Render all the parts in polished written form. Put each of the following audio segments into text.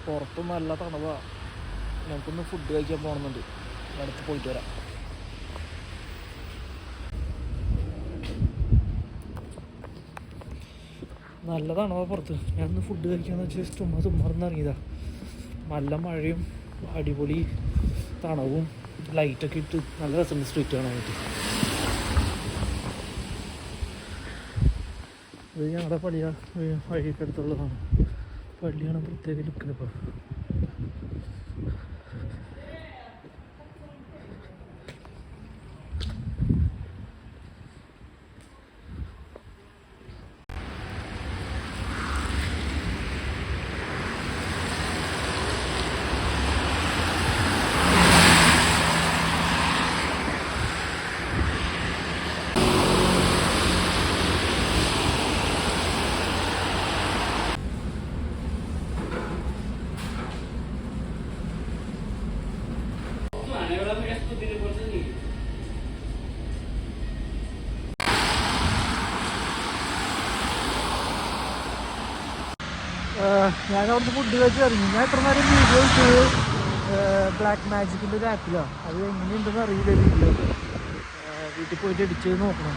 പുറത്ത് നല്ല തണുവാണ്. ഞങ്ങൾക്കൊന്ന് ഫുഡ് കഴിക്കാൻ പോകണമെന്നുണ്ട്. അടുത്ത് പോയിട്ട് വരാം. നല്ല തണുവാ പുറത്ത്. ഞാനൊന്ന് ഫുഡ് കഴിക്കാന്ന് വെച്ചാൽ ചുമ്മാ ഇറങ്ങിയതാ. നല്ല മഴയും അടിപൊളി തണവും ലൈറ്റൊക്കെ ഇട്ട് നല്ല രസമുണ്ട് സ്ട്രീറ്റ് കാണാനായിട്ട്. ഇത് ഞങ്ങളുടെ വഴിയൊക്കെ അടുത്തുള്ളതാണ്. പള്ളിയാണ് പ്രത്യേക ലുക്കിനിപ്പോൾ. ഞാനവിടുന്ന് ഫുഡ് കഴിച്ച് ഇറങ്ങി. ഞാൻ എത്ര നേരം വീഡിയോ ഇട്ടത് ബ്ലാക്ക് മാജിക്കിൻ്റെ ഒരു ആപ്പിലാണ്. അത് എങ്ങനെയുണ്ടെന്ന് അറിയില്ല. വീട്ടിൽ പോയിട്ട് എഡിറ്റ് ചെയ്ത് നോക്കണം.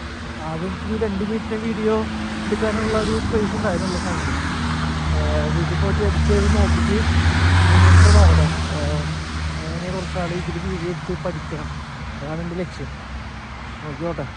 ആദ്യം ഈ 2 മിനിറ്റിൻ്റെ വീഡിയോ എടുക്കാനുള്ള ഒരു സ്പേസ് ഉണ്ടായിരുന്നുള്ള സമയത്ത് വീട്ടിൽ പോയിട്ട് എഡിറ്റ് ചെയ്ത് നോക്കിയിട്ട് നോക്കണം. അങ്ങനെ കുറച്ചാൾ ഇതിൽ വീഡിയോ എടുത്ത് പഠിക്കണം. അതാണ് എൻ്റെ ലക്ഷ്യം. നോക്കിക്കോട്ടെ.